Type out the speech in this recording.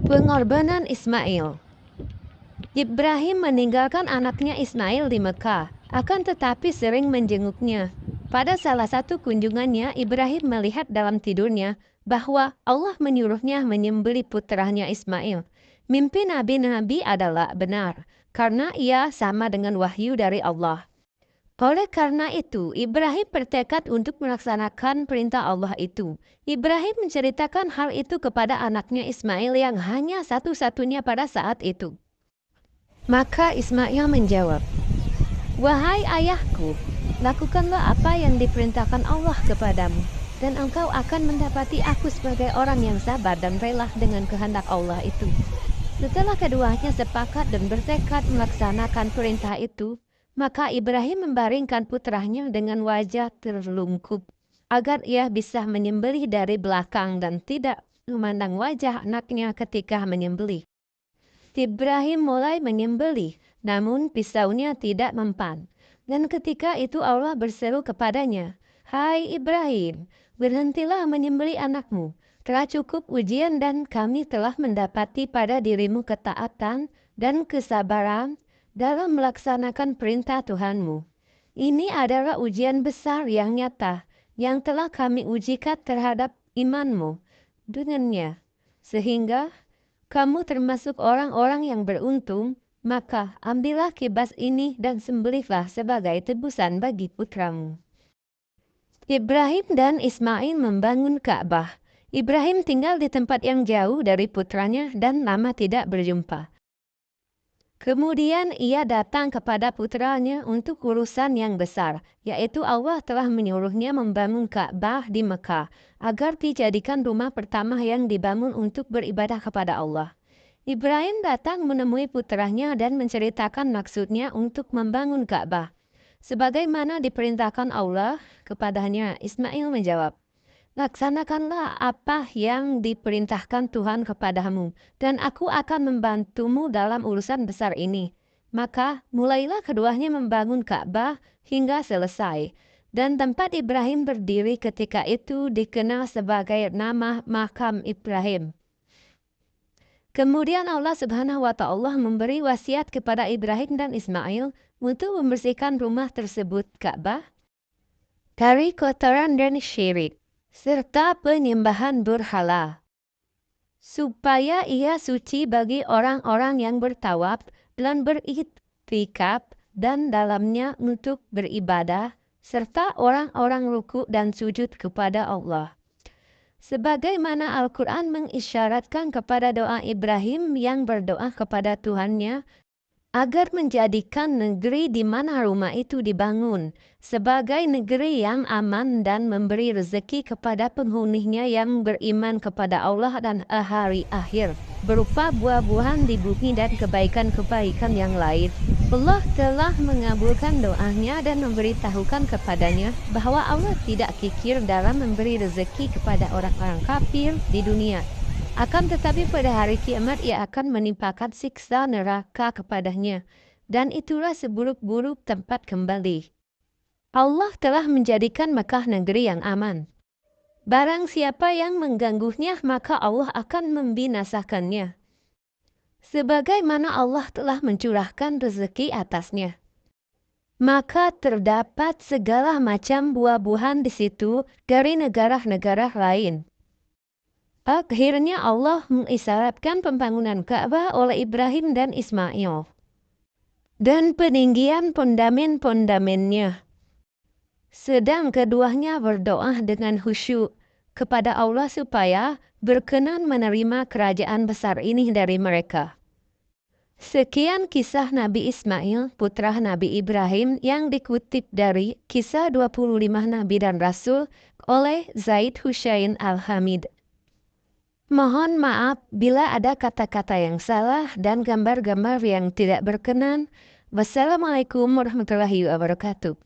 Pengorbanan Ismail. Ibrahim meninggalkan anaknya Ismail di Mekah, akan tetapi sering menjenguknya. Pada salah satu kunjungannya, Ibrahim melihat dalam tidurnya bahwa Allah menyuruhnya menyembelih putranya Ismail. Mimpi nabi-nabi adalah benar, karena ia sama dengan wahyu dari Allah. Oleh karena itu, Ibrahim bertekad untuk melaksanakan perintah Allah itu. Ibrahim menceritakan hal itu kepada anaknya Ismail yang hanya satu-satunya pada saat itu. Maka Ismail menjawab, "Wahai ayahku, lakukanlah apa yang diperintahkan Allah kepadamu, dan engkau akan mendapati aku sebagai orang yang sabar dan rela dengan kehendak Allah itu." Setelah keduanya sepakat dan bertekad melaksanakan perintah itu, maka Ibrahim membaringkan putranya dengan wajah terlungkup, agar ia bisa menyembelih dari belakang dan tidak memandang wajah anaknya ketika menyembelih. Ibrahim mulai menyembelih, namun pisaunya tidak mempan. Dan ketika itu Allah berseru kepadanya, "Hai Ibrahim, berhentilah menyembelih anakmu. Telah cukup ujian dan kami telah mendapati pada dirimu ketaatan dan kesabaran dalam melaksanakan perintah Tuhanmu. Ini adalah ujian besar yang nyata, yang telah kami ujikan terhadap imanmu dengannya, sehingga kamu termasuk orang-orang yang beruntung. Maka ambillah kibas ini dan sembelihlah sebagai tebusan bagi putramu." Ibrahim dan Ismail membangun Ka'bah. Ibrahim tinggal di tempat yang jauh dari putranya dan lama tidak berjumpa. Kemudian ia datang kepada putranya untuk urusan yang besar, yaitu Allah telah menyuruhnya membangun Ka'bah di Mekah, agar dijadikan rumah pertama yang dibangun untuk beribadah kepada Allah. Ibrahim datang menemui putranya dan menceritakan maksudnya untuk membangun Ka'bah. Sebagaimana diperintahkan Allah kepadanya, Ismail menjawab, "Laksanakanlah apa yang diperintahkan Tuhan kepadamu, dan aku akan membantumu dalam urusan besar ini." Maka mulailah keduanya membangun Ka'bah hingga selesai. Dan tempat Ibrahim berdiri ketika itu dikenal sebagai nama Makam Ibrahim. Kemudian Allah Subhanahu wa Ta'ala memberi wasiat kepada Ibrahim dan Ismail untuk membersihkan rumah tersebut, Ka'bah, dari kotoran dan syirik, serta penyembahan berhala, supaya ia suci bagi orang-orang yang bertawaf dan beriktikaf dan dalamnya untuk beribadah, serta orang-orang ruku dan sujud kepada Allah. Sebagaimana Al-Quran mengisyaratkan kepada doa Ibrahim yang berdoa kepada Tuhannya agar menjadikan negeri di mana rumah itu dibangun sebagai negeri yang aman dan memberi rezeki kepada penghuninya yang beriman kepada Allah dan hari akhir, berupa buah-buahan di bumi dan kebaikan-kebaikan yang lain. Allah telah mengabulkan doanya dan memberitahukan kepadanya bahwa Allah tidak kikir dalam memberi rezeki kepada orang-orang kafir di dunia. Akan tetapi pada hari kiamat ia akan menimpakan siksa neraka kepadanya, dan itulah seburuk-buruk tempat kembali. Allah telah menjadikan Mekah negeri yang aman. Barang siapa yang mengganggunya, maka Allah akan membinasakannya, sebagaimana Allah telah mencurahkan rezeki atasnya. Maka terdapat segala macam buah-buahan di situ dari negara-negara lain. Akhirnya Allah mengisyaratkan pembangunan Ka'bah oleh Ibrahim dan Ismail dan peninggian pondamen-pondamennya. Sedang keduanya berdoa dengan khusyuk kepada Allah supaya berkenan menerima kerajaan besar ini dari mereka. Sekian kisah Nabi Ismail, putra Nabi Ibrahim yang dikutip dari Kisah 25 Nabi dan Rasul oleh Zaid Husain Al-Hamid. Mohon maaf bila ada kata-kata yang salah dan gambar-gambar yang tidak berkenan. Wassalamualaikum warahmatullahi wabarakatuh.